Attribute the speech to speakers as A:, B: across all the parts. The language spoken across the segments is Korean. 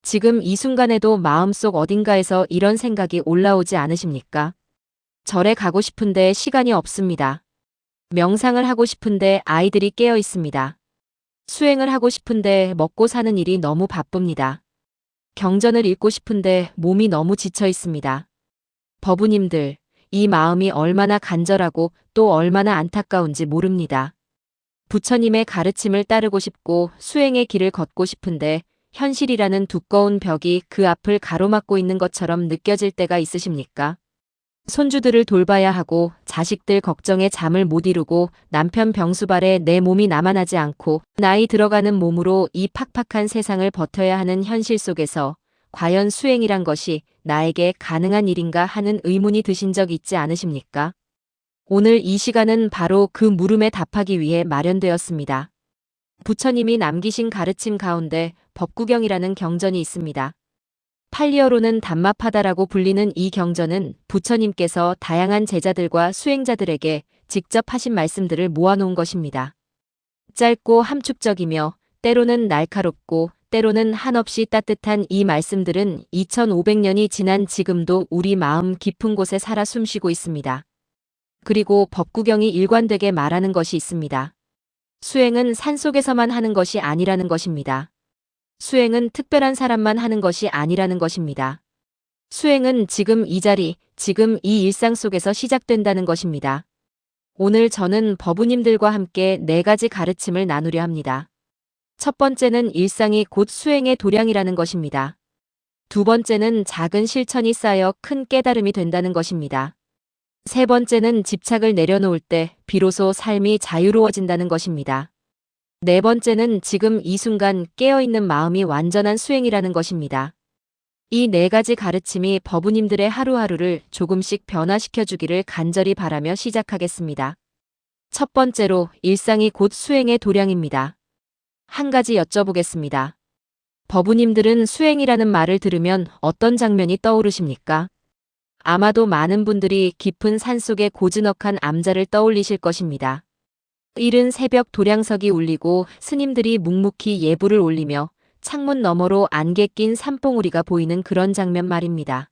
A: 지금 이 순간에도 마음속 어딘가에서 이런 생각이 올라오지 않으십니까? 절에 가고 싶은데 시간이 없습니다. 명상을 하고 싶은데 아이들이 깨어 있습니다. 수행을 하고 싶은데 먹고 사는 일이 너무 바쁩니다. 경전을 읽고 싶은데 몸이 너무 지쳐 있습니다. 법우님들, 이 마음이 얼마나 간절하고 또 얼마나 안타까운지 모릅니다. 부처님의 가르침을 따르고 싶고 수행의 길을 걷고 싶은데 현실이라는 두꺼운 벽이 그 앞을 가로막고 있는 것처럼 느껴질 때가 있으십니까? 손주들을 돌봐야 하고 자식들 걱정에 잠을 못 이루고 남편 병수발에 내 몸이 남아나지 않고 나이 들어가는 몸으로 이 팍팍한 세상을 버텨야 하는 현실 속에서 과연 수행이란 것이 나에게 가능한 일인가 하는 의문이 드신 적 있지 않으십니까? 오늘 이 시간은 바로 그 물음에 답하기 위해 마련되었습니다. 부처님이 남기신 가르침 가운데 법구경이라는 경전이 있습니다. 팔리어로는 담마파다라고 불리는 이 경전은 부처님께서 다양한 제자들과 수행자들에게 직접 하신 말씀들을 모아놓은 것입니다. 짧고 함축적이며 때로는 날카롭고 때로는 한없이 따뜻한 이 말씀들은 2500년이 지난 지금도 우리 마음 깊은 곳에 살아 숨쉬고 있습니다. 그리고 법구경이 일관되게 말하는 것이 있습니다. 수행은 산속에서만 하는 것이 아니라는 것입니다. 수행은 특별한 사람만 하는 것이 아니라는 것입니다. 수행은 지금 이 자리, 지금 이 일상 속에서 시작된다는 것입니다. 오늘 저는 법우님들과 함께 4가지 가르침을 나누려 합니다. 첫 번째는 일상이 곧 수행의 도량이라는 것입니다. 두 번째는 작은 실천이 쌓여 큰 깨달음이 된다는 것입니다. 세 번째는 집착을 내려놓을 때 비로소 삶이 자유로워진다는 것입니다. 네 번째는 지금 이 순간 깨어있는 마음이 완전한 수행이라는 것입니다. 이 4가지 가르침이 법우님들의 하루하루를 조금씩 변화시켜 주기를 간절히 바라며 시작하겠습니다. 첫 번째로 일상이 곧 수행의 도량입니다. 한 가지 여쭤보겠습니다. 법우님들은 수행이라는 말을 들으면 어떤 장면이 떠오르십니까? 아마도 많은 분들이 깊은 산속의 고즈넉한 암자를 떠올리실 것입니다. 이른 새벽 도량석이 울리고 스님들이 묵묵히 예불을 올리며 창문 너머로 안개 낀 산봉우리가 보이는 그런 장면 말입니다.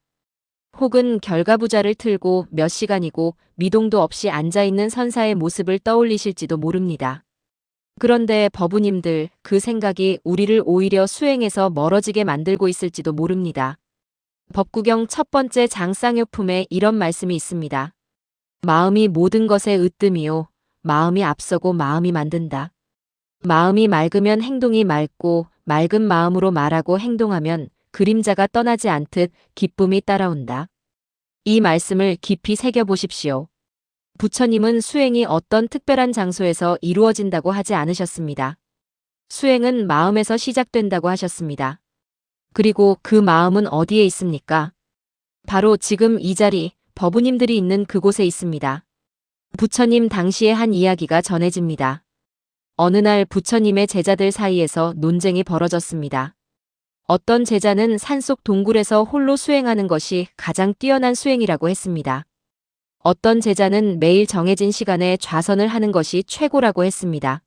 A: 혹은 결가부자를 틀고 몇 시간이고 미동도 없이 앉아있는 선사의 모습을 떠올리실지도 모릅니다. 그런데 법우님들, 그 생각이 우리를 오히려 수행에서 멀어지게 만들고 있을지도 모릅니다. 법구경 첫 번째 장쌍요품에 이런 말씀이 있습니다. 마음이 모든 것의 으뜸이요. 마음이 앞서고 마음이 만든다. 마음이 맑으면 행동이 맑고 맑은 마음으로 말하고 행동하면 그림자가 떠나지 않듯 기쁨이 따라온다. 이 말씀을 깊이 새겨보십시오. 부처님은 수행이 어떤 특별한 장소에서 이루어진다고 하지 않으셨습니다. 수행은 마음에서 시작된다고 하셨습니다. 그리고 그 마음은 어디에 있습니까? 바로 지금 이 자리, 법우님들이 있는 그곳에 있습니다. 부처님 당시의 한 이야기가 전해집니다. 어느 날 부처님의 제자들 사이에서 논쟁이 벌어졌습니다. 어떤 제자는 산속 동굴에서 홀로 수행하는 것이 가장 뛰어난 수행이라고 했습니다. 어떤 제자는 매일 정해진 시간에 좌선을 하는 것이 최고라고 했습니다.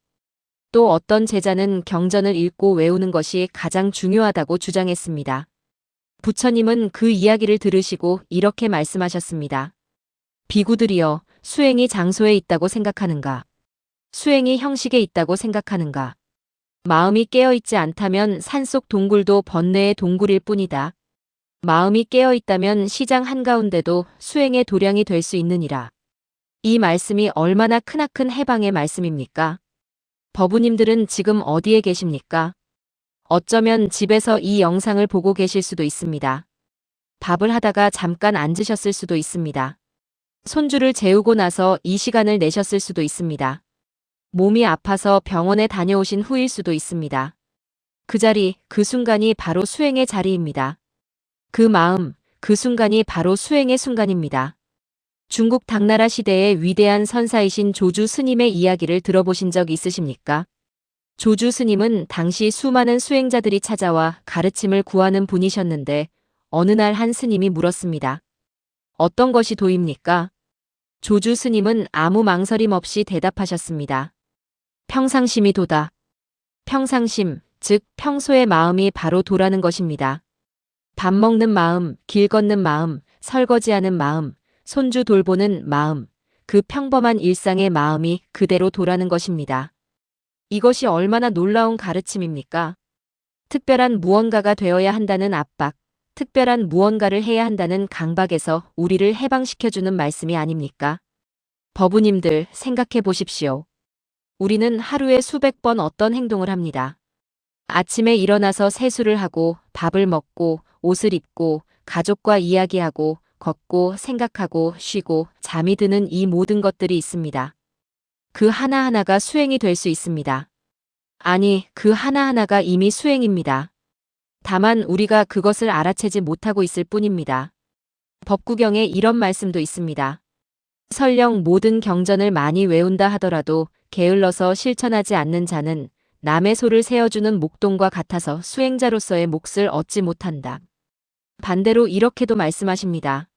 A: 또 어떤 제자는 경전을 읽고 외우는 것이 가장 중요하다고 주장했습니다. 부처님은 그 이야기를 들으시고 이렇게 말씀하셨습니다. 비구들이여, 수행이 장소에 있다고 생각하는가? 수행이 형식에 있다고 생각하는가? 마음이 깨어있지 않다면 산속 동굴도 번뇌의 동굴일 뿐이다. 마음이 깨어있다면 시장 한가운데도 수행의 도량이 될 수 있느니라. 이 말씀이 얼마나 크나큰 해방의 말씀입니까? 법우님들은 지금 어디에 계십니까? 어쩌면 집에서 이 영상을 보고 계실 수도 있습니다. 밥을 하다가 잠깐 앉으셨을 수도 있습니다. 손주를 재우고 나서 이 시간을 내셨을 수도 있습니다. 몸이 아파서 병원에 다녀오신 후일 수도 있습니다. 그 자리, 그 순간이 바로 수행의 자리입니다. 그 마음, 그 순간이 바로 수행의 순간입니다. 중국 당나라 시대의 위대한 선사이신 조주 스님의 이야기를 들어보신 적 있으십니까? 조주 스님은 당시 수많은 수행자들이 찾아와 가르침을 구하는 분이셨는데 어느 날 한 스님이 물었습니다. 어떤 것이 도입니까? 조주 스님은 아무 망설임 없이 대답하셨습니다. 평상심이 도다. 평상심, 즉 평소의 마음이 바로 도라는 것입니다. 밥 먹는 마음, 길 걷는 마음, 설거지하는 마음, 손주 돌보는 마음, 그 평범한 일상의 마음이 그대로 도라는 것입니다. 이것이 얼마나 놀라운 가르침입니까? 특별한 무언가가 되어야 한다는 압박, 특별한 무언가를 해야 한다는 강박에서 우리를 해방시켜주는 말씀이 아닙니까? 법우님들 생각해 보십시오. 우리는 하루에 수백 번 어떤 행동을 합니다. 아침에 일어나서 세수를 하고 밥을 먹고 옷을 입고 가족과 이야기하고 걷고 생각하고 쉬고 잠이 드는 이 모든 것들이 있습니다. 그 하나하나가 수행이 될 수 있습니다. 아니, 그 하나하나가 이미 수행입니다. 다만 우리가 그것을 알아채지 못하고 있을 뿐입니다. 법구경에 이런 말씀도 있습니다. 설령 모든 경전을 많이 외운다 하더라도 게을러서 실천하지 않는 자는 남의 소를 세워주는 목동과 같아서 수행자로서의 몫을 얻지 못한다. 반대로 이렇게도 말씀하십니다.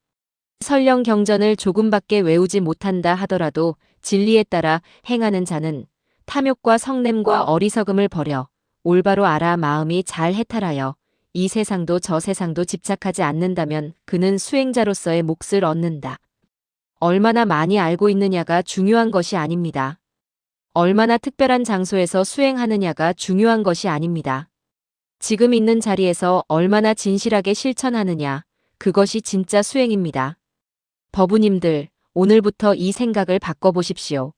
A: 설령 경전을 조금밖에 외우지 못한다 하더라도 진리에 따라 행하는 자는 탐욕과 성냄과 어리석음을 버려 올바로 알아 마음이 잘 해탈하여 이 세상도 저 세상도 집착하지 않는다면 그는 수행자로서의 몫을 얻는다. 얼마나 많이 알고 있느냐가 중요한 것이 아닙니다. 얼마나 특별한 장소에서 수행하느냐가 중요한 것이 아닙니다. 지금 있는 자리에서 얼마나 진실하게 실천하느냐, 그것이 진짜 수행입니다. 법우님들, 오늘부터 이 생각을 바꿔보십시오.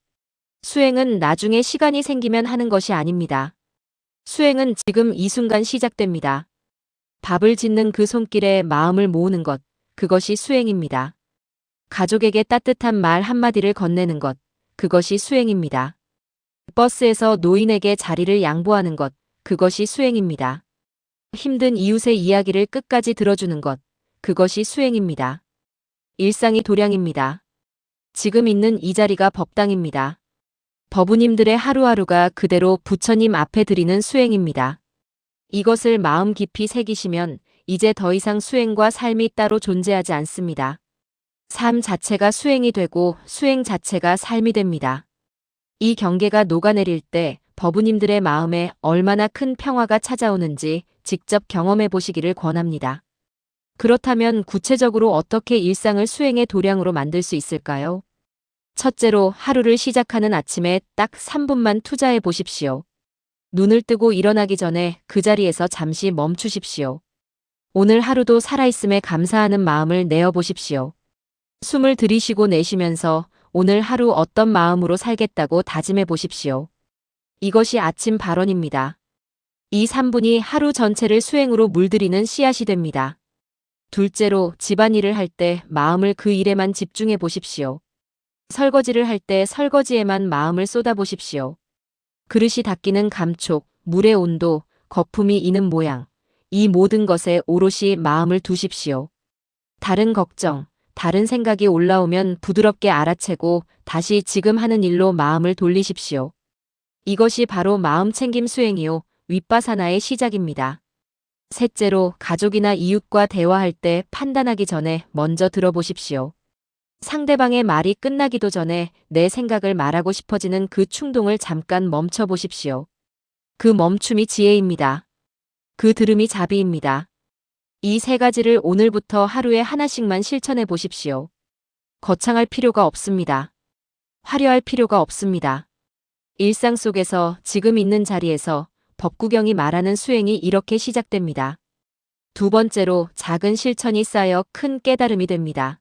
A: 수행은 나중에 시간이 생기면 하는 것이 아닙니다. 수행은 지금 이 순간 시작됩니다. 밥을 짓는 그 손길에 마음을 모으는 것, 그것이 수행입니다. 가족에게 따뜻한 말 한마디를 건네는 것, 그것이 수행입니다. 버스에서 노인에게 자리를 양보하는 것, 그것이 수행입니다. 힘든 이웃의 이야기를 끝까지 들어주는 것, 그것이 수행입니다. 일상이 도량입니다. 지금 있는 이 자리가 법당입니다. 법우님들의 하루하루가 그대로 부처님 앞에 드리는 수행입니다. 이것을 마음 깊이 새기시면 이제 더 이상 수행과 삶이 따로 존재하지 않습니다. 삶 자체가 수행이 되고 수행 자체가 삶이 됩니다. 이 경계가 녹아내릴 때 법우님들의 마음에 얼마나 큰 평화가 찾아오는지 직접 경험해 보시기를 권합니다. 그렇다면 구체적으로 어떻게 일상을 수행의 도량으로 만들 수 있을까요? 첫째로 하루를 시작하는 아침에 딱 3분만 투자해 보십시오. 눈을 뜨고 일어나기 전에 그 자리에서 잠시 멈추십시오. 오늘 하루도 살아있음에 감사하는 마음을 내어 보십시오. 숨을 들이쉬고 내쉬면서 오늘 하루 어떤 마음으로 살겠다고 다짐해 보십시오. 이것이 아침 발언입니다. 이 3분이 하루 전체를 수행으로 물들이는 씨앗이 됩니다. 둘째로 집안일을 할 때 마음을 그 일에만 집중해 보십시오. 설거지를 할 때 설거지에만 마음을 쏟아 보십시오. 그릇이 닦이는 감촉, 물의 온도, 거품이 이는 모양, 이 모든 것에 오롯이 마음을 두십시오. 다른 걱정, 다른 생각이 올라오면 부드럽게 알아채고 다시 지금 하는 일로 마음을 돌리십시오. 이것이 바로 마음챙김 수행이요, 윗바사나의 시작입니다. 셋째로 가족이나 이웃과 대화할 때 판단하기 전에 먼저 들어보십시오. 상대방의 말이 끝나기도 전에 내 생각을 말하고 싶어지는 그 충동을 잠깐 멈춰 보십시오. 그 멈춤이 지혜입니다. 그 들음이 자비입니다. 이 세 가지를 오늘부터 하루에 하나씩만 실천해 보십시오. 거창할 필요가 없습니다. 화려할 필요가 없습니다. 일상 속에서 지금 있는 자리에서 법구경이 말하는 수행이 이렇게 시작됩니다. 두 번째로 작은 실천이 쌓여 큰 깨달음이 됩니다.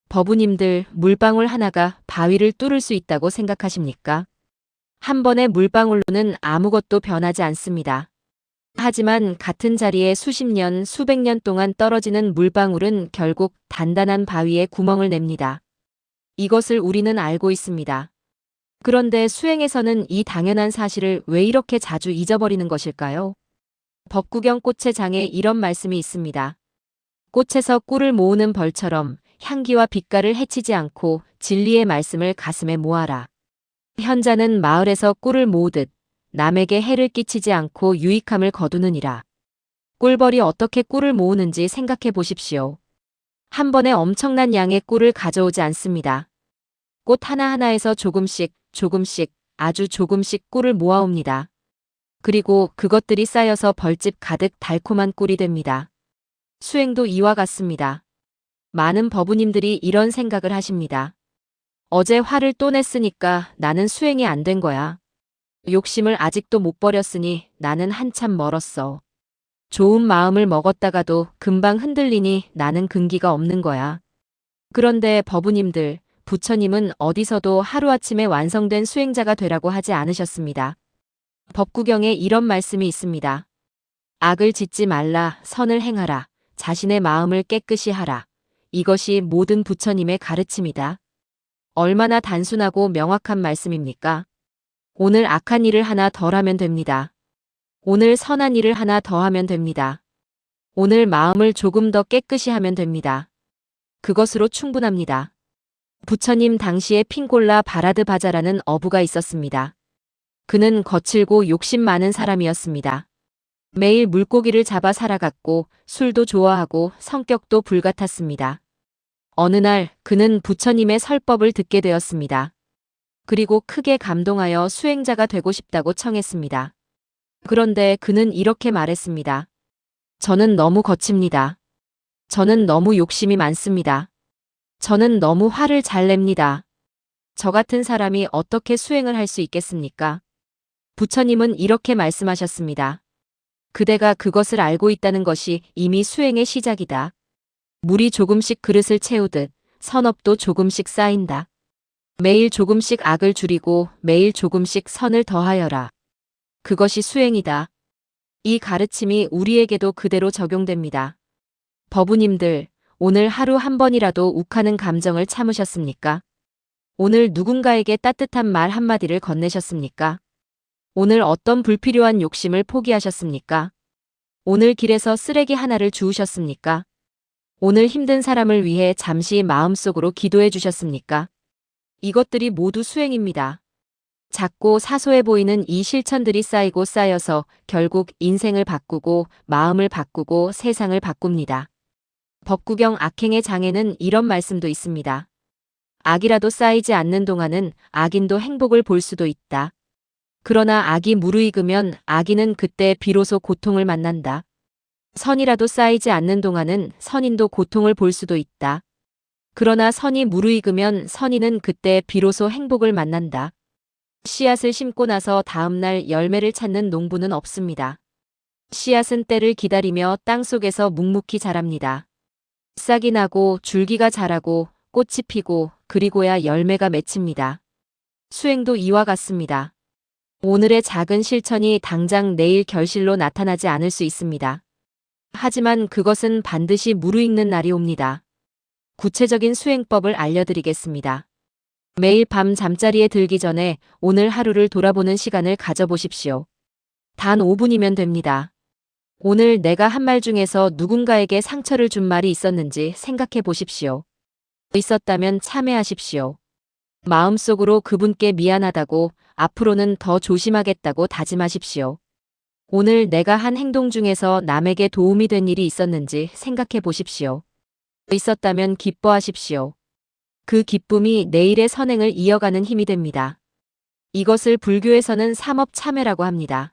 A: 법우님들, 물방울 하나가 바위를 뚫을 수 있다고 생각하십니까? 한 번의 물방울로는 아무것도 변하지 않습니다. 하지만 같은 자리에 수십 년, 수백 년 동안 떨어지는 물방울은 결국 단단한 바위에 구멍을 냅니다. 이것을 우리는 알고 있습니다. 그런데 수행에서는 이 당연한 사실을 왜 이렇게 자주 잊어버리는 것일까요? 법구경 꽃의 장에 이런 말씀이 있습니다. 꽃에서 꿀을 모으는 벌처럼 향기와 빛깔을 해치지 않고 진리의 말씀을 가슴에 모아라. 현자는 마을에서 꿀을 모으듯 남에게 해를 끼치지 않고 유익함을 거두느니라. 꿀벌이 어떻게 꿀을 모으는지 생각해 보십시오. 한 번에 엄청난 양의 꿀을 가져오지 않습니다. 꽃 하나하나에서 조금씩, 조금씩, 아주 조금씩 꿀을 모아옵니다. 그리고 그것들이 쌓여서 벌집 가득 달콤한 꿀이 됩니다. 수행도 이와 같습니다. 많은 법우님들이 이런 생각을 하십니다. 어제 화를 또 냈으니까 나는 수행이 안 된 거야. 욕심을 아직도 못 버렸으니 나는 한참 멀었어. 좋은 마음을 먹었다가도 금방 흔들리니 나는 근기가 없는 거야. 그런데 법우님들, 부처님은 어디서도 하루아침에 완성된 수행자가 되라고 하지 않으셨습니다. 법구경에 이런 말씀이 있습니다. 악을 짓지 말라, 선을 행하라, 자신의 마음을 깨끗이 하라. 이것이 모든 부처님의 가르침이다. 얼마나 단순하고 명확한 말씀입니까? 오늘 악한 일을 하나 덜 하면 됩니다. 오늘 선한 일을 하나 더 하면 됩니다. 오늘 마음을 조금 더 깨끗이 하면 됩니다. 그것으로 충분합니다. 부처님 당시에 핑골라 바라드 바자라는 어부가 있었습니다. 그는 거칠고 욕심 많은 사람이었습니다. 매일 물고기를 잡아 살아갔고 술도 좋아하고 성격도 불같았습니다. 어느 날 그는 부처님의 설법을 듣게 되었습니다. 그리고 크게 감동하여 수행자가 되고 싶다고 청했습니다. 그런데 그는 이렇게 말했습니다. 저는 너무 거칩니다. 저는 너무 욕심이 많습니다. 저는 너무 화를 잘 냅니다. 저 같은 사람이 어떻게 수행을 할 수 있겠습니까? 부처님은 이렇게 말씀하셨습니다. 그대가 그것을 알고 있다는 것이 이미 수행의 시작이다. 물이 조금씩 그릇을 채우듯 선업도 조금씩 쌓인다. 매일 조금씩 악을 줄이고 매일 조금씩 선을 더하여라. 그것이 수행이다. 이 가르침이 우리에게도 그대로 적용됩니다. 법우님들, 오늘 하루 한 번이라도 욱하는 감정을 참으셨습니까? 오늘 누군가에게 따뜻한 말 한마디를 건네셨습니까? 오늘 어떤 불필요한 욕심을 포기하셨습니까? 오늘 길에서 쓰레기 하나를 주우셨습니까? 오늘 힘든 사람을 위해 잠시 마음속으로 기도해 주셨습니까? 이것들이 모두 수행입니다. 작고 사소해 보이는 이 실천들이 쌓이고 쌓여서 결국 인생을 바꾸고 마음을 바꾸고 세상을 바꿉니다. 법구경 악행의 장에는 이런 말씀도 있습니다. 악이라도 쌓이지 않는 동안은 악인도 행복을 볼 수도 있다. 그러나 악이 무르익으면 악인은 그때 비로소 고통을 만난다. 선이라도 쌓이지 않는 동안은 선인도 고통을 볼 수도 있다. 그러나 선이 무르익으면 선인은 그때 비로소 행복을 만난다. 씨앗을 심고 나서 다음날 열매를 찾는 농부는 없습니다. 씨앗은 때를 기다리며 땅속에서 묵묵히 자랍니다. 싹이 나고 줄기가 자라고 꽃이 피고 그리고야 열매가 맺힙니다. 수행도 이와 같습니다. 오늘의 작은 실천이 당장 내일 결실로 나타나지 않을 수 있습니다. 하지만 그것은 반드시 무르익는 날이 옵니다. 구체적인 수행법을 알려드리겠습니다. 매일 밤 잠자리에 들기 전에 오늘 하루를 돌아보는 시간을 가져보십시오. 단 5분이면 됩니다. 오늘 내가 한 말 중에서 누군가에게 상처를 준 말이 있었는지 생각해 보십시오. 있었다면 참회하십시오. 마음속으로 그분께 미안하다고 앞으로는 더 조심하겠다고 다짐하십시오. 오늘 내가 한 행동 중에서 남에게 도움이 된 일이 있었는지 생각해 보십시오. 있었다면 기뻐하십시오. 그 기쁨이 내일의 선행을 이어가는 힘이 됩니다. 이것을 불교에서는 삼업참회라고 합니다.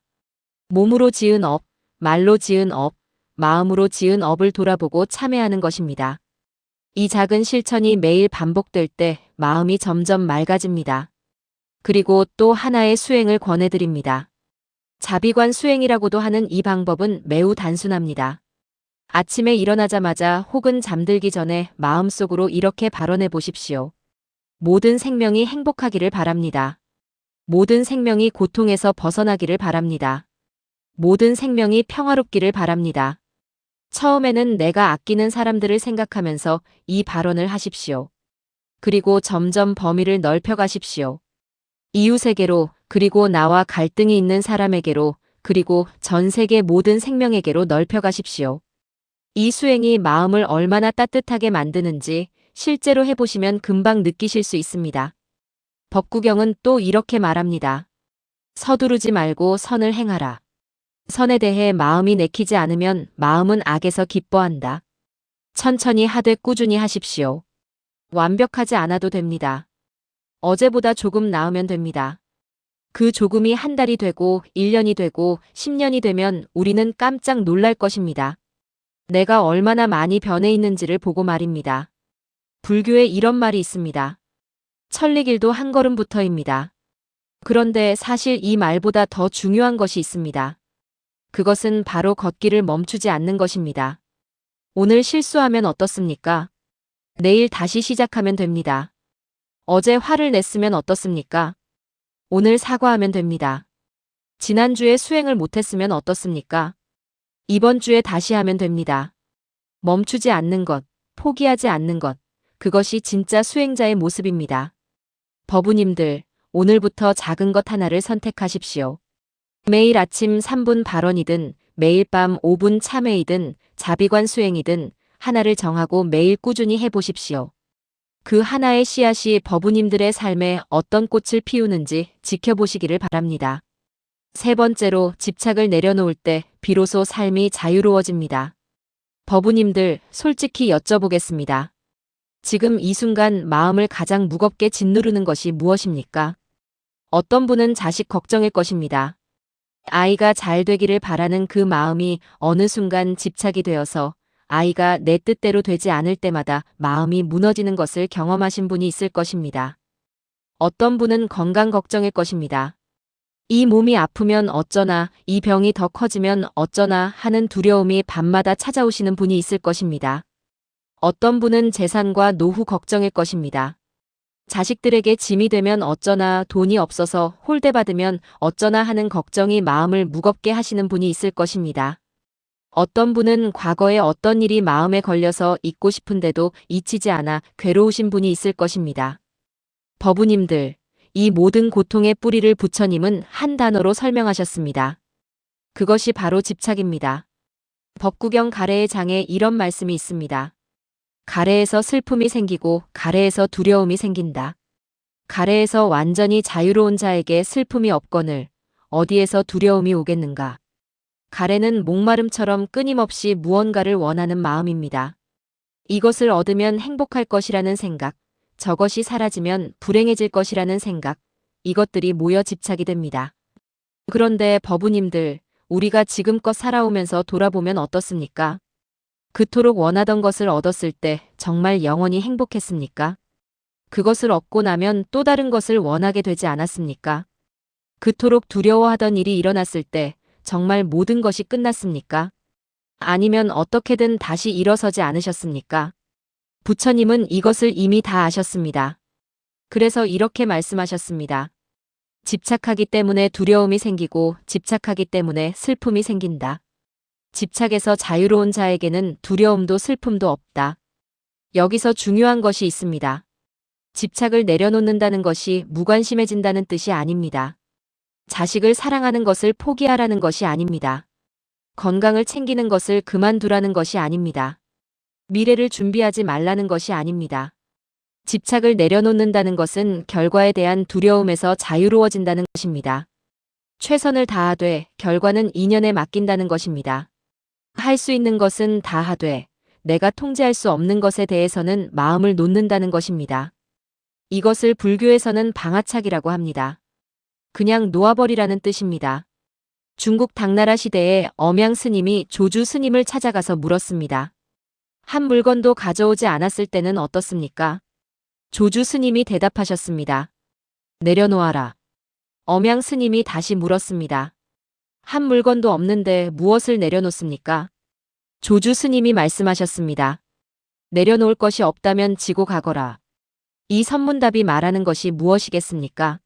A: 몸으로 지은 업, 말로 지은 업, 마음으로 지은 업을 돌아보고 참회하는 것입니다. 이 작은 실천이 매일 반복될 때 마음이 점점 맑아집니다. 그리고 또 하나의 수행을 권해드립니다. 자비관 수행이라고도 하는 이 방법은 매우 단순합니다. 아침에 일어나자마자 혹은 잠들기 전에 마음속으로 이렇게 발언해 보십시오. 모든 생명이 행복하기를 바랍니다. 모든 생명이 고통에서 벗어나기를 바랍니다. 모든 생명이 평화롭기를 바랍니다. 처음에는 내가 아끼는 사람들을 생각하면서 이 발언을 하십시오. 그리고 점점 범위를 넓혀가십시오. 이웃에게로, 그리고 나와 갈등이 있는 사람에게로, 그리고 전 세계 모든 생명에게로 넓혀가십시오. 이 수행이 마음을 얼마나 따뜻하게 만드는지 실제로 해보시면 금방 느끼실 수 있습니다. 법구경은 또 이렇게 말합니다. 서두르지 말고 선을 행하라. 선에 대해 마음이 내키지 않으면 마음은 악에서 기뻐한다. 천천히 하되 꾸준히 하십시오. 완벽하지 않아도 됩니다. 어제보다 조금 나으면 됩니다. 그 조금이 한 달이 되고 1년이 되고 10년이 되면 우리는 깜짝 놀랄 것입니다. 내가 얼마나 많이 변해 있는지를 보고 말입니다. 불교에 이런 말이 있습니다. 천리길도 한 걸음부터입니다. 그런데 사실 이 말보다 더 중요한 것이 있습니다. 그것은 바로 걷기를 멈추지 않는 것입니다. 오늘 실수하면 어떻습니까? 내일 다시 시작하면 됩니다. 어제 화를 냈으면 어떻습니까? 오늘 사과하면 됩니다. 지난주에 수행을 못했으면 어떻습니까? 이번 주에 다시 하면 됩니다. 멈추지 않는 것, 포기하지 않는 것, 그것이 진짜 수행자의 모습입니다. 법우님들, 오늘부터 작은 것 하나를 선택하십시오. 매일 아침 3분 발언이든 매일 밤 5분 참회이든 자비관 수행이든 하나를 정하고 매일 꾸준히 해보십시오. 그 하나의 씨앗이 법우님들의 삶에 어떤 꽃을 피우는지 지켜보시기를 바랍니다. 세 번째로 집착을 내려놓을 때 비로소 삶이 자유로워집니다. 법우님들, 솔직히 여쭤보겠습니다. 지금 이 순간 마음을 가장 무겁게 짓누르는 것이 무엇입니까? 어떤 분은 자식 걱정일 것입니다. 아이가 잘 되기를 바라는 그 마음이 어느 순간 집착이 되어서 아이가 내 뜻대로 되지 않을 때마다 마음이 무너지는 것을 경험하신 분이 있을 것입니다. 어떤 분은 건강 걱정일 것입니다. 이 몸이 아프면 어쩌나, 이 병이 더 커지면 어쩌나 하는 두려움이 밤마다 찾아오시는 분이 있을 것입니다. 어떤 분은 재산과 노후 걱정일 것입니다. 자식들에게 짐이 되면 어쩌나, 돈이 없어서 홀대받으면 어쩌나 하는 걱정이 마음을 무겁게 하시는 분이 있을 것입니다. 어떤 분은 과거에 어떤 일이 마음에 걸려서 잊고 싶은데도 잊히지 않아 괴로우신 분이 있을 것입니다. 법우님들, 이 모든 고통의 뿌리를 부처님은 한 단어로 설명하셨습니다. 그것이 바로 집착입니다. 법구경 가래의 장에 이런 말씀이 있습니다. 가래에서 슬픔이 생기고 가래에서 두려움이 생긴다. 가래에서 완전히 자유로운 자에게 슬픔이 없거늘 어디에서 두려움이 오겠는가. 가래는 목마름처럼 끊임없이 무언가를 원하는 마음입니다. 이것을 얻으면 행복할 것이라는 생각, 저것이 사라지면 불행해질 것이라는 생각, 이것들이 모여 집착이 됩니다. 그런데 법우님들, 우리가 지금껏 살아오면서 돌아보면 어떻습니까? 그토록 원하던 것을 얻었을 때 정말 영원히 행복했습니까? 그것을 얻고 나면 또 다른 것을 원하게 되지 않았습니까? 그토록 두려워하던 일이 일어났을 때 정말 모든 것이 끝났습니까? 아니면 어떻게든 다시 일어서지 않으셨습니까? 부처님은 이것을 이미 다 아셨습니다. 그래서 이렇게 말씀하셨습니다. 집착하기 때문에 두려움이 생기고 집착하기 때문에 슬픔이 생긴다. 집착에서 자유로운 자에게는 두려움도 슬픔도 없다. 여기서 중요한 것이 있습니다. 집착을 내려놓는다는 것이 무관심해진다는 뜻이 아닙니다. 자식을 사랑하는 것을 포기하라는 것이 아닙니다. 건강을 챙기는 것을 그만두라는 것이 아닙니다. 미래를 준비하지 말라는 것이 아닙니다. 집착을 내려놓는다는 것은 결과에 대한 두려움에서 자유로워진다는 것입니다. 최선을 다하되 결과는 인연에 맡긴다는 것입니다. 할 수 있는 것은 다 하되 내가 통제할 수 없는 것에 대해서는 마음을 놓는다는 것입니다. 이것을 불교에서는 방아착이라고 합니다. 그냥 놓아버리라는 뜻입니다. 중국 당나라 시대에 엄양 스님이 조주 스님을 찾아가서 물었습니다. 한 물건도 가져오지 않았을 때는 어떻습니까? 조주 스님이 대답하셨습니다. 내려놓아라. 엄양 스님이 다시 물었습니다. 한 물건도 없는데 무엇을 내려놓습니까? 조주 스님이 말씀하셨습니다. 내려놓을 것이 없다면 지고 가거라. 이 선문답이 말하는 것이 무엇이겠습니까?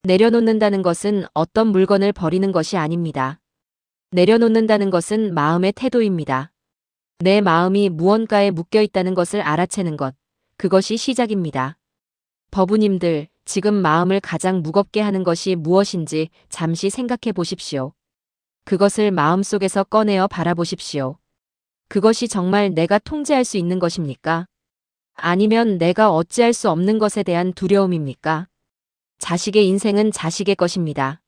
A: 내려놓는다는 것은 어떤 물건을 버리는 것이 아닙니다. 내려놓는다는 것은 마음의 태도입니다. 내 마음이 무언가에 묶여 있다는 것을 알아채는 것, 그것이 시작입니다. 법우님들, 지금 마음을 가장 무겁게 하는 것이 무엇인지 잠시 생각해 보십시오. 그것을 마음속에서 꺼내어 바라보십시오. 그것이 정말 내가 통제할 수 있는 것입니까? 아니면 내가 어찌할 수 없는 것에 대한 두려움입니까? 자식의 인생은 자식의 것입니다.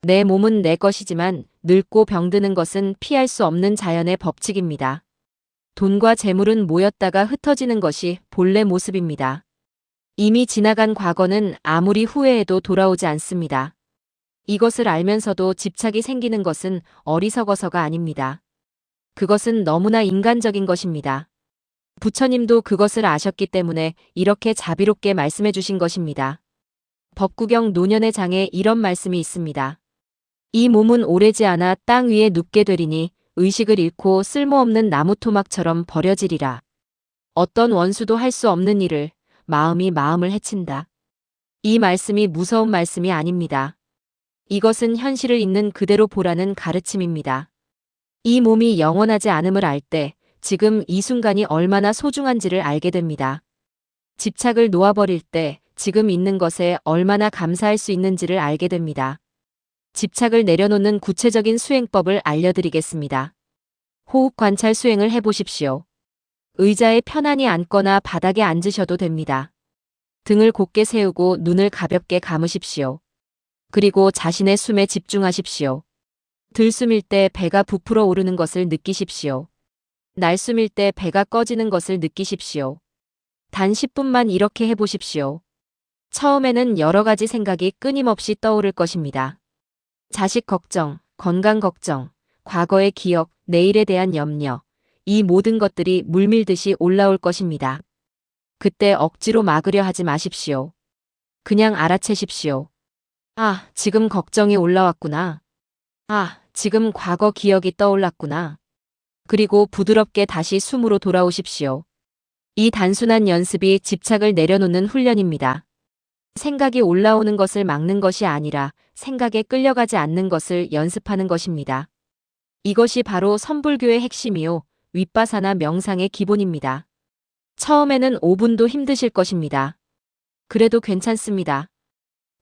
A: 내 몸은 내 것이지만 늙고 병드는 것은 피할 수 없는 자연의 법칙입니다. 돈과 재물은 모였다가 흩어지는 것이 본래 모습입니다. 이미 지나간 과거는 아무리 후회해도 돌아오지 않습니다. 이것을 알면서도 집착이 생기는 것은 어리석어서가 아닙니다. 그것은 너무나 인간적인 것입니다. 부처님도 그것을 아셨기 때문에 이렇게 자비롭게 말씀해 주신 것입니다. 법구경 노년의 장에 이런 말씀이 있습니다. 이 몸은 오래지 않아 땅 위에 눕게 되리니 의식을 잃고 쓸모없는 나무 토막처럼 버려지리라. 어떤 원수도 할 수 없는 일을 마음이 마음을 해친다. 이 말씀이 무서운 말씀이 아닙니다. 이것은 현실을 있는 그대로 보라는 가르침입니다. 이 몸이 영원하지 않음을 알 때 지금 이 순간이 얼마나 소중한지를 알게 됩니다. 집착을 놓아버릴 때 지금 있는 것에 얼마나 감사할 수 있는지를 알게 됩니다. 집착을 내려놓는 구체적인 수행법을 알려드리겠습니다. 호흡 관찰 수행을 해보십시오. 의자에 편안히 앉거나 바닥에 앉으셔도 됩니다. 등을 곧게 세우고 눈을 가볍게 감으십시오. 그리고 자신의 숨에 집중하십시오. 들숨일 때 배가 부풀어 오르는 것을 느끼십시오. 날숨일 때 배가 꺼지는 것을 느끼십시오. 단 10분만 이렇게 해보십시오. 처음에는 여러 가지 생각이 끊임없이 떠오를 것입니다. 자식 걱정, 건강 걱정, 과거의 기억, 내일에 대한 염려, 이 모든 것들이 물밀듯이 올라올 것입니다. 그때 억지로 막으려 하지 마십시오. 그냥 알아채십시오. 아, 지금 걱정이 올라왔구나. 아, 지금 과거 기억이 떠올랐구나. 그리고 부드럽게 다시 숨으로 돌아오십시오. 이 단순한 연습이 집착을 내려놓는 훈련입니다. 생각이 올라오는 것을 막는 것이 아니라 생각에 끌려가지 않는 것을 연습하는 것입니다. 이것이 바로 선불교의 핵심이요, 윗바사나 명상의 기본입니다. 처음에는 5분도 힘드실 것입니다. 그래도 괜찮습니다.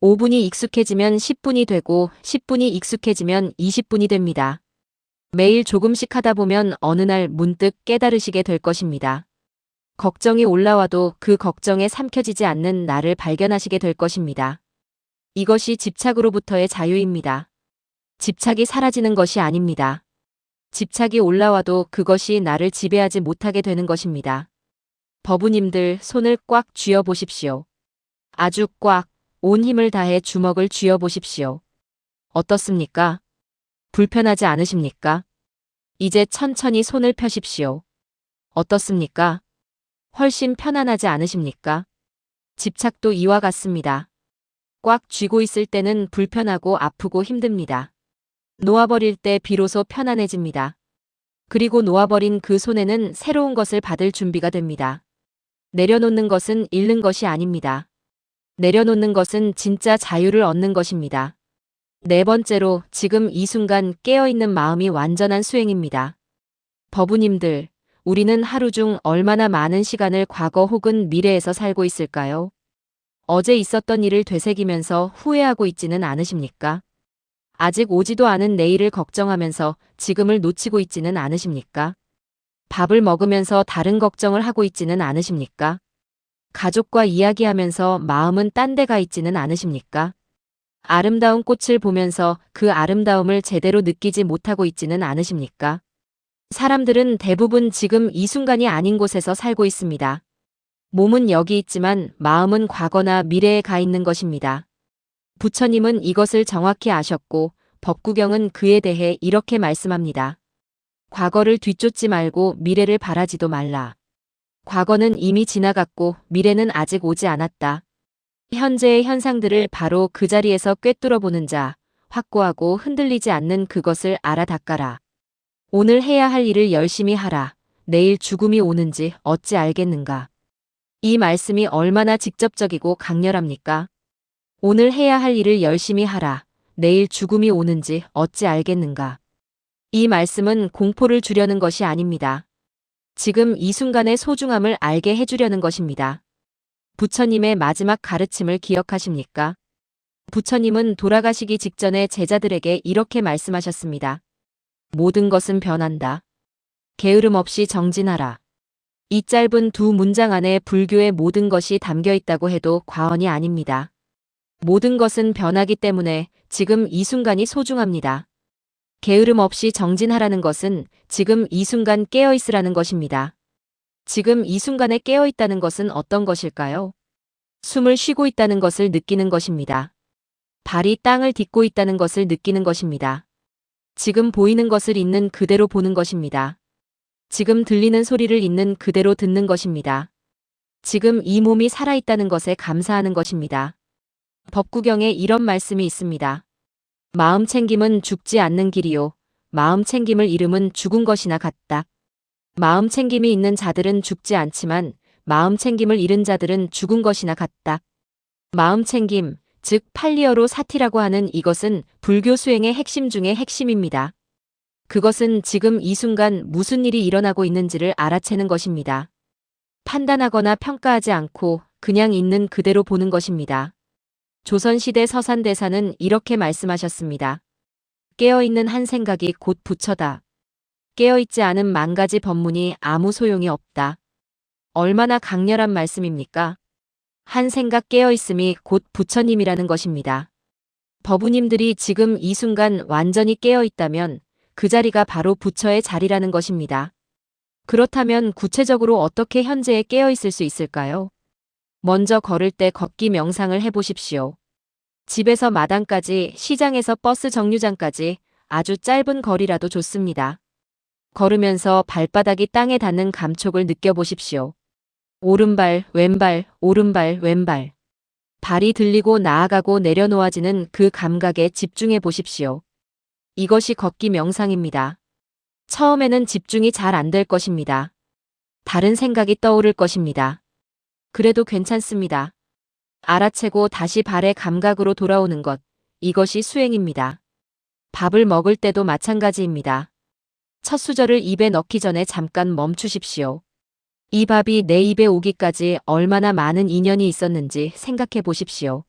A: 5분이 익숙해지면 10분이 되고 10분이 익숙해지면 20분이 됩니다. 매일 조금씩 하다 보면 어느 날 문득 깨달으시게 될 것입니다. 걱정이 올라와도 그 걱정에 삼켜지지 않는 나를 발견하시게 될 것입니다. 이것이 집착으로부터의 자유입니다. 집착이 사라지는 것이 아닙니다. 집착이 올라와도 그것이 나를 지배하지 못하게 되는 것입니다. 법우님들 손을 꽉 쥐어 보십시오. 아주 꽉, 온 힘을 다해 주먹을 쥐어 보십시오. 어떻습니까? 불편하지 않으십니까? 이제 천천히 손을 펴십시오. 어떻습니까? 훨씬 편안하지 않으십니까? 집착도 이와 같습니다. 꽉 쥐고 있을 때는 불편하고 아프고 힘듭니다. 놓아버릴 때 비로소 편안해집니다. 그리고 놓아버린 그 손에는 새로운 것을 받을 준비가 됩니다. 내려놓는 것은 잃는 것이 아닙니다. 내려놓는 것은 진짜 자유를 얻는 것입니다. 네 번째로 지금 이 순간 깨어있는 마음이 완전한 수행입니다. 법우님들, 우리는 하루 중 얼마나 많은 시간을 과거 혹은 미래에서 살고 있을까요? 어제 있었던 일을 되새기면서 후회하고 있지는 않으십니까? 아직 오지도 않은 내일을 걱정하면서 지금을 놓치고 있지는 않으십니까? 밥을 먹으면서 다른 걱정을 하고 있지는 않으십니까? 가족과 이야기하면서 마음은 딴 데 가 있지는 않으십니까? 아름다운 꽃을 보면서 그 아름다움을 제대로 느끼지 못하고 있지는 않으십니까? 사람들은 대부분 지금 이 순간이 아닌 곳에서 살고 있습니다. 몸은 여기 있지만 마음은 과거나 미래에 가 있는 것입니다. 부처님은 이것을 정확히 아셨고 법구경은 그에 대해 이렇게 말씀합니다. 과거를 뒤쫓지 말고 미래를 바라지도 말라. 과거는 이미 지나갔고 미래는 아직 오지 않았다. 현재의 현상들을 바로 그 자리에서 꿰뚫어 보는 자, 확고하고 흔들리지 않는 그것을 알아 닦아라. 오늘 해야 할 일을 열심히 하라. 내일 죽음이 오는지 어찌 알겠는가. 이 말씀이 얼마나 직접적이고 강렬합니까? 오늘 해야 할 일을 열심히 하라. 내일 죽음이 오는지 어찌 알겠는가. 이 말씀은 공포를 주려는 것이 아닙니다. 지금 이 순간의 소중함을 알게 해주려는 것입니다. 부처님의 마지막 가르침을 기억하십니까? 부처님은 돌아가시기 직전에 제자들에게 이렇게 말씀하셨습니다. 모든 것은 변한다. 게으름 없이 정진하라. 이 짧은 두 문장 안에 불교의 모든 것이 담겨 있다고 해도 과언이 아닙니다. 모든 것은 변하기 때문에 지금 이 순간이 소중합니다. 게으름 없이 정진하라는 것은 지금 이 순간 깨어있으라는 것입니다. 지금 이 순간에 깨어있다는 것은 어떤 것일까요? 숨을 쉬고 있다는 것을 느끼는 것입니다. 발이 땅을 딛고 있다는 것을 느끼는 것입니다. 지금 보이는 것을 있는 그대로 보는 것입니다. 지금 들리는 소리를 있는 그대로 듣는 것입니다. 지금 이 몸이 살아있다는 것에 감사하는 것입니다. 법구경에 이런 말씀이 있습니다. 마음 챙김은 죽지 않는 길이요. 마음 챙김을 잃음은 죽은 것이나 같다. 마음 챙김이 있는 자들은 죽지 않지만 마음 챙김을 잃은 자들은 죽은 것이나 같다. 마음 챙김, 즉 팔리어로 사티라고 하는 이것은 불교 수행의 핵심 중의 핵심입니다. 그것은 지금 이 순간 무슨 일이 일어나고 있는지를 알아채는 것입니다. 판단하거나 평가하지 않고 그냥 있는 그대로 보는 것입니다. 조선시대 서산대사는 이렇게 말씀하셨습니다. 깨어있는 한 생각이 곧 부처다. 깨어있지 않은 만 가지 법문이 아무 소용이 없다. 얼마나 강렬한 말씀입니까? 한 생각 깨어있음이 곧 부처님이라는 것입니다. 법우님들이 지금 이 순간 완전히 깨어있다면 그 자리가 바로 부처의 자리라는 것입니다. 그렇다면 구체적으로 어떻게 현재에 깨어있을 수 있을까요? 먼저 걸을 때 걷기 명상을 해보십시오. 집에서 마당까지, 시장에서 버스 정류장까지 아주 짧은 거리라도 좋습니다. 걸으면서 발바닥이 땅에 닿는 감촉을 느껴보십시오. 오른발, 왼발, 오른발, 왼발. 발이 들리고 나아가고 내려놓아지는 그 감각에 집중해 보십시오. 이것이 걷기 명상입니다. 처음에는 집중이 잘 안 될 것입니다. 다른 생각이 떠오를 것입니다. 그래도 괜찮습니다. 알아채고 다시 발의 감각으로 돌아오는 것, 이것이 수행입니다. 밥을 먹을 때도 마찬가지입니다. 첫 수저를 입에 넣기 전에 잠깐 멈추십시오. 이 밥이 내 입에 오기까지 얼마나 많은 인연이 있었는지 생각해 보십시오.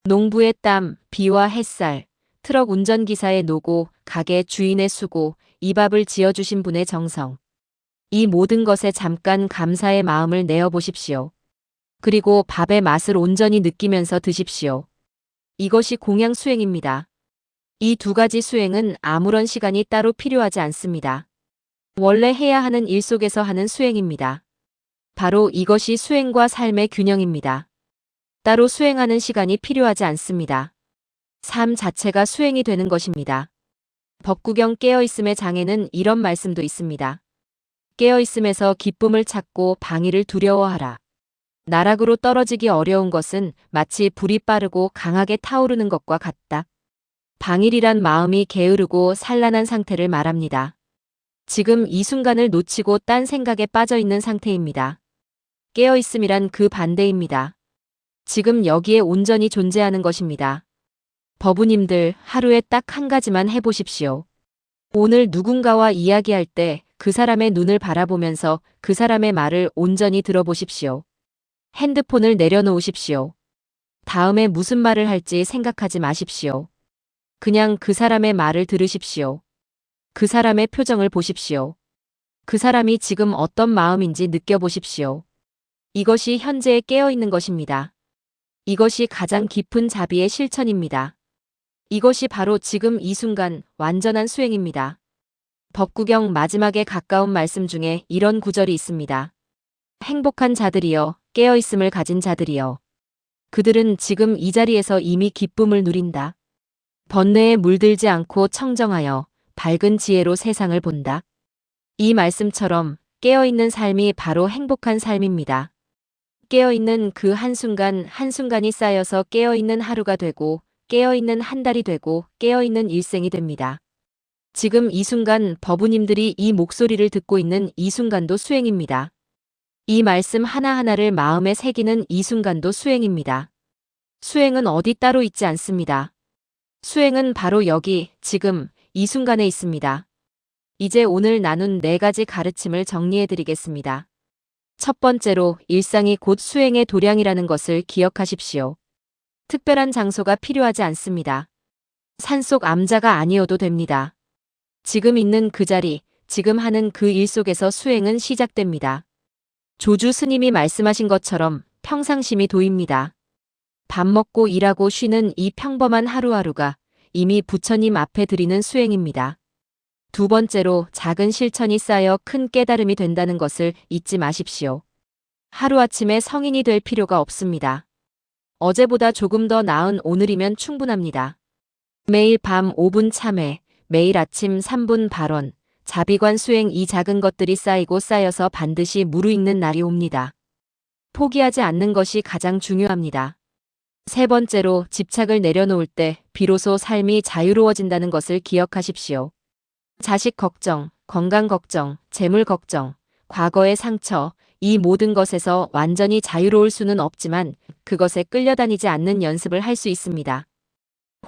A: 농부의 땀, 비와 햇살, 트럭 운전기사의 노고, 가게 주인의 수고, 이 밥을 지어주신 분의 정성. 이 모든 것에 잠깐 감사의 마음을 내어 보십시오. 그리고 밥의 맛을 온전히 느끼면서 드십시오. 이것이 공양 수행입니다. 이 두 가지 수행은 아무런 시간이 따로 필요하지 않습니다. 원래 해야 하는 일 속에서 하는 수행입니다. 바로 이것이 수행과 삶의 균형입니다. 따로 수행하는 시간이 필요하지 않습니다. 삶 자체가 수행이 되는 것입니다. 법구경 깨어있음의 장에는 이런 말씀도 있습니다. 깨어있음에서 기쁨을 찾고 방위를 두려워하라. 나락으로 떨어지기 어려운 것은 마치 불이 빠르고 강하게 타오르는 것과 같다. 방일이란 마음이 게으르고 산란한 상태를 말합니다. 지금 이 순간을 놓치고 딴 생각에 빠져 있는 상태입니다. 깨어있음이란 그 반대입니다. 지금 여기에 온전히 존재하는 것입니다. 법우님들 하루에 딱 한 가지만 해보십시오. 오늘 누군가와 이야기할 때 그 사람의 눈을 바라보면서 그 사람의 말을 온전히 들어보십시오. 핸드폰을 내려놓으십시오. 다음에 무슨 말을 할지 생각하지 마십시오. 그냥 그 사람의 말을 들으십시오. 그 사람의 표정을 보십시오. 그 사람이 지금 어떤 마음인지 느껴보십시오. 이것이 현재에 깨어있는 것입니다. 이것이 가장 깊은 자비의 실천입니다. 이것이 바로 지금 이 순간 완전한 수행입니다. 법구경 마지막에 가까운 말씀 중에 이런 구절이 있습니다. 행복한 자들이여, 깨어있음을 가진 자들이여. 그들은 지금 이 자리에서 이미 기쁨을 누린다. 번뇌에 물들지 않고 청정하여 밝은 지혜로 세상을 본다. 이 말씀처럼 깨어있는 삶이 바로 행복한 삶입니다. 깨어있는 그 한순간 한순간이 쌓여서 깨어있는 하루가 되고 깨어있는 한 달이 되고 깨어있는 일생이 됩니다. 지금 이 순간 법우님들이 이 목소리를 듣고 있는 이 순간도 수행입니다. 이 말씀 하나하나를 마음에 새기는 이 순간도 수행입니다. 수행은 어디 따로 있지 않습니다. 수행은 바로 여기, 지금, 이 순간에 있습니다. 이제 오늘 나눈 4가지 가르침을 정리해드리겠습니다. 첫 번째로 일상이 곧 수행의 도량이라는 것을 기억하십시오. 특별한 장소가 필요하지 않습니다. 산속 암자가 아니어도 됩니다. 지금 있는 그 자리, 지금 하는 그 일 속에서 수행은 시작됩니다. 조주 스님이 말씀하신 것처럼 평상심이 도입니다. 밥 먹고 일하고 쉬는 이 평범한 하루하루가 이미 부처님 앞에 드리는 수행입니다. 두 번째로 작은 실천이 쌓여 큰 깨달음이 된다는 것을 잊지 마십시오. 하루아침에 성인이 될 필요가 없습니다. 어제보다 조금 더 나은 오늘이면 충분합니다. 매일 밤 5분 참회, 매일 아침 3분 발언, 자비관 수행 이 작은 것들이 쌓이고 쌓여서 반드시 무르익는 날이 옵니다. 포기하지 않는 것이 가장 중요합니다. 세 번째로 집착을 내려놓을 때 비로소 삶이 자유로워진다는 것을 기억하십시오. 자식 걱정, 건강 걱정, 재물 걱정, 과거의 상처, 이 모든 것에서 완전히 자유로울 수는 없지만 그것에 끌려다니지 않는 연습을 할 수 있습니다.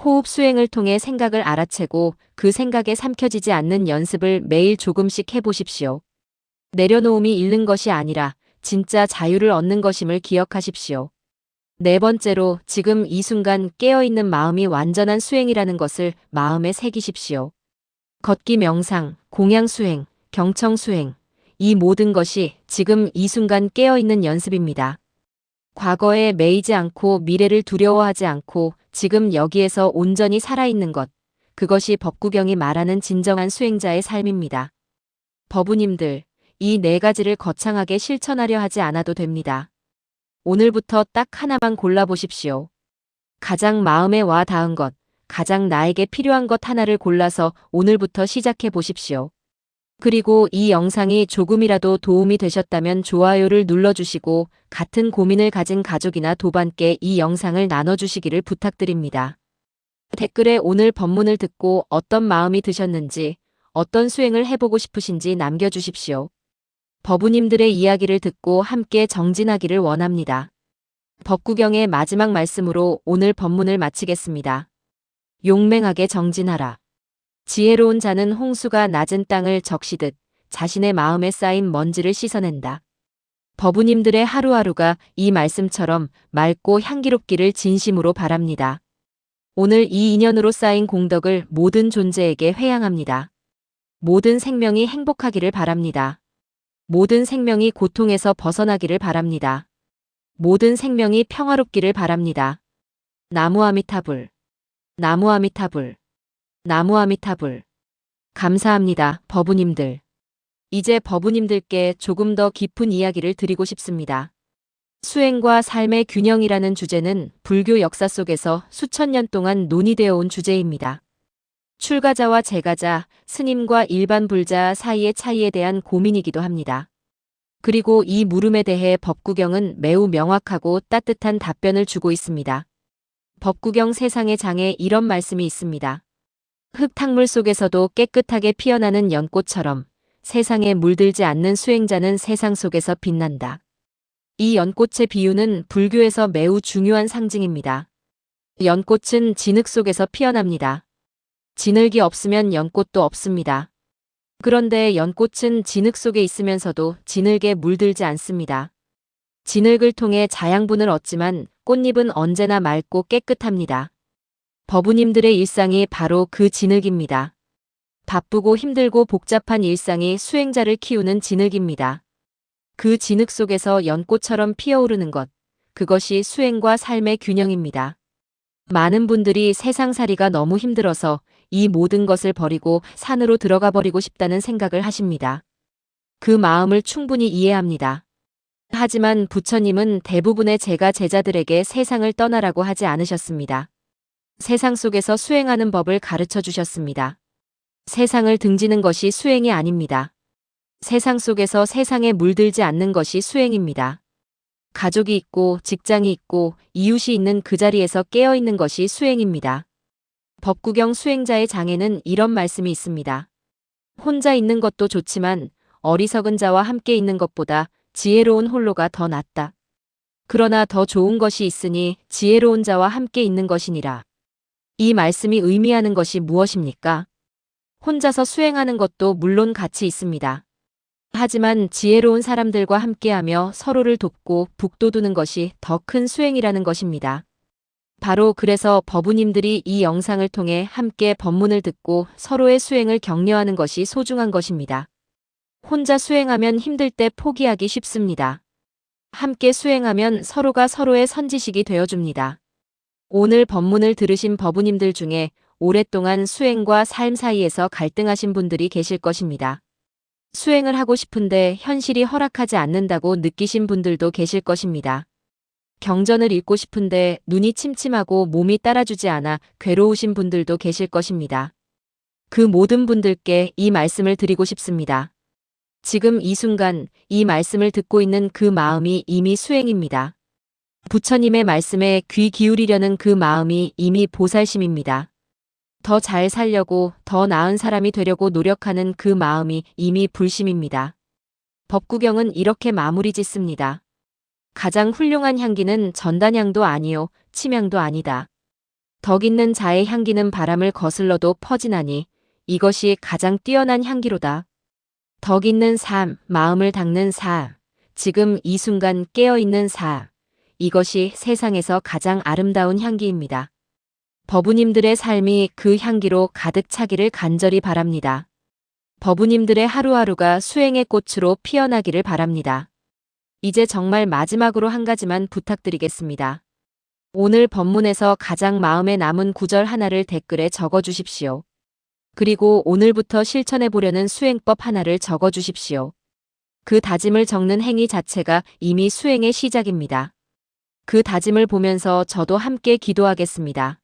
A: 호흡 수행을 통해 생각을 알아채고 그 생각에 삼켜지지 않는 연습을 매일 조금씩 해보십시오. 내려놓음이 잃는 것이 아니라 진짜 자유를 얻는 것임을 기억하십시오. 네 번째로 지금 이 순간 깨어있는 마음이 완전한 수행이라는 것을 마음에 새기십시오. 걷기 명상, 공양 수행, 경청 수행, 이 모든 것이 지금 이 순간 깨어있는 연습입니다. 과거에 매이지 않고 미래를 두려워하지 않고 지금 여기에서 온전히 살아있는 것, 그것이 법구경이 말하는 진정한 수행자의 삶입니다. 법우님들, 이 네 가지를 거창하게 실천하려 하지 않아도 됩니다. 오늘부터 딱 하나만 골라보십시오. 가장 마음에 와 닿은 것, 가장 나에게 필요한 것 하나를 골라서 오늘부터 시작해 보십시오. 그리고 이 영상이 조금이라도 도움이 되셨다면 좋아요를 눌러주시고 같은 고민을 가진 가족이나 도반께 이 영상을 나눠주시기를 부탁드립니다. 댓글에 오늘 법문을 듣고 어떤 마음이 드셨는지, 어떤 수행을 해보고 싶으신지 남겨주십시오. 법우님들의 이야기를 듣고 함께 정진하기를 원합니다. 법구경의 마지막 말씀으로 오늘 법문을 마치겠습니다. 용맹하게 정진하라. 지혜로운 자는 홍수가 낮은 땅을 적시듯 자신의 마음에 쌓인 먼지를 씻어낸다. 법우님들의 하루하루가 이 말씀처럼 맑고 향기롭기를 진심으로 바랍니다. 오늘 이 인연으로 쌓인 공덕을 모든 존재에게 회양합니다. 모든 생명이 행복하기를 바랍니다. 모든 생명이 고통에서 벗어나기를 바랍니다. 모든 생명이 평화롭기를 바랍니다. 나무아미타불, 나무아미타불, 나무아미타불. 감사합니다, 법우님들. 이제 법우님들께 조금 더 깊은 이야기를 드리고 싶습니다. 수행과 삶의 균형이라는 주제는 불교 역사 속에서 수천 년 동안 논의되어 온 주제입니다. 출가자와 재가자, 스님과 일반 불자 사이의 차이에 대한 고민이기도 합니다. 그리고 이 물음에 대해 법구경은 매우 명확하고 따뜻한 답변을 주고 있습니다. 법구경 세상의 장에 이런 말씀이 있습니다. 흙탕물 속에서도 깨끗하게 피어나는 연꽃처럼 세상에 물들지 않는 수행자는 세상 속에서 빛난다. 이 연꽃의 비유는 불교에서 매우 중요한 상징입니다. 연꽃은 진흙 속에서 피어납니다. 진흙이 없으면 연꽃도 없습니다. 그런데 연꽃은 진흙 속에 있으면서도 진흙에 물들지 않습니다. 진흙을 통해 자양분을 얻지만 꽃잎은 언제나 맑고 깨끗합니다. 법우님들의 일상이 바로 그 진흙입니다. 바쁘고 힘들고 복잡한 일상이 수행자를 키우는 진흙입니다. 그 진흙 속에서 연꽃처럼 피어오르는 것, 그것이 수행과 삶의 균형입니다. 많은 분들이 세상살이가 너무 힘들어서 이 모든 것을 버리고 산으로 들어가 버리고 싶다는 생각을 하십니다. 그 마음을 충분히 이해합니다. 하지만 부처님은 대부분의 제자들에게 세상을 떠나라고 하지 않으셨습니다. 세상 속에서 수행하는 법을 가르쳐 주셨습니다. 세상을 등지는 것이 수행이 아닙니다. 세상 속에서 세상에 물들지 않는 것이 수행입니다. 가족이 있고 직장이 있고 이웃이 있는 그 자리에서 깨어있는 것이 수행입니다. 법구경 수행자의 장에는 이런 말씀이 있습니다. 혼자 있는 것도 좋지만 어리석은 자와 함께 있는 것보다 지혜로운 홀로가 더 낫다. 그러나 더 좋은 것이 있으니 지혜로운 자와 함께 있는 것이니라. 이 말씀이 의미하는 것이 무엇입니까? 혼자서 수행하는 것도 물론 가치 있습니다. 하지만 지혜로운 사람들과 함께하며 서로를 돕고 북돋우는 것이 더 큰 수행이라는 것입니다. 바로 그래서 법우님들이 이 영상을 통해 함께 법문을 듣고 서로의 수행을 격려하는 것이 소중한 것입니다. 혼자 수행하면 힘들 때 포기하기 쉽습니다. 함께 수행하면 서로가 서로의 선지식이 되어줍니다. 오늘 법문을 들으신 법우님들 중에 오랫동안 수행과 삶 사이에서 갈등하신 분들이 계실 것입니다. 수행을 하고 싶은데 현실이 허락하지 않는다고 느끼신 분들도 계실 것입니다. 경전을 읽고 싶은데 눈이 침침하고 몸이 따라주지 않아 괴로우신 분들도 계실 것입니다. 그 모든 분들께 이 말씀을 드리고 싶습니다. 지금 이 순간 이 말씀을 듣고 있는 그 마음이 이미 수행입니다. 부처님의 말씀에 귀 기울이려는 그 마음이 이미 보살심입니다. 더 잘 살려고 더 나은 사람이 되려고 노력하는 그 마음이 이미 불심입니다. 법구경은 이렇게 마무리 짓습니다. 가장 훌륭한 향기는 전단향도 아니요 침향도 아니다. 덕 있는 자의 향기는 바람을 거슬러도 퍼지나니 이것이 가장 뛰어난 향기로다. 덕 있는 삶, 마음을 닦는 삶, 지금 이 순간 깨어있는 삶, 이것이 세상에서 가장 아름다운 향기입니다. 법우님들의 삶이 그 향기로 가득 차기를 간절히 바랍니다. 법우님들의 하루하루가 수행의 꽃으로 피어나기를 바랍니다. 이제 정말 마지막으로 한 가지만 부탁드리겠습니다. 오늘 법문에서 가장 마음에 남은 구절 하나를 댓글에 적어 주십시오. 그리고 오늘부터 실천해 보려는 수행법 하나를 적어 주십시오. 그 다짐을 적는 행위 자체가 이미 수행의 시작입니다. 그 다짐을 보면서 저도 함께 기도하겠습니다.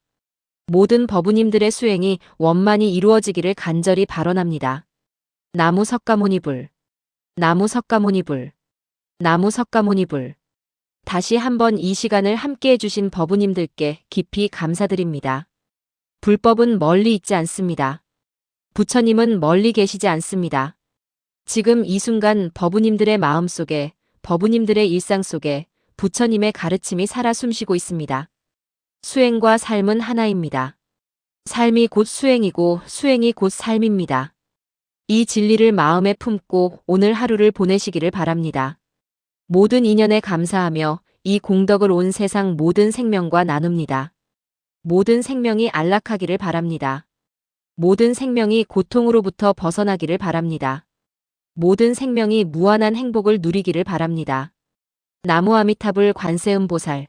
A: 모든 법우님들의 수행이 원만히 이루어지기를 간절히 발언합니다. 나무 석가모니불. 나무 석가모니불. 나무 석가모니불. 다시 한번 이 시간을 함께 해주신 법우님들께 깊이 감사드립니다. 불법은 멀리 있지 않습니다. 부처님은 멀리 계시지 않습니다. 지금 이 순간 법우님들의 마음속에, 법우님들의 일상 속에 부처님의 가르침이 살아 숨쉬고 있습니다. 수행과 삶은 하나입니다. 삶이 곧 수행이고 수행이 곧 삶입니다. 이 진리를 마음에 품고 오늘 하루를 보내시기를 바랍니다. 모든 인연에 감사하며 이 공덕을 온 세상 모든 생명과 나눕니다. 모든 생명이 안락하기를 바랍니다. 모든 생명이 고통으로부터 벗어나기를 바랍니다. 모든 생명이 무한한 행복을 누리기를 바랍니다. 나무 아미타불 관세음보살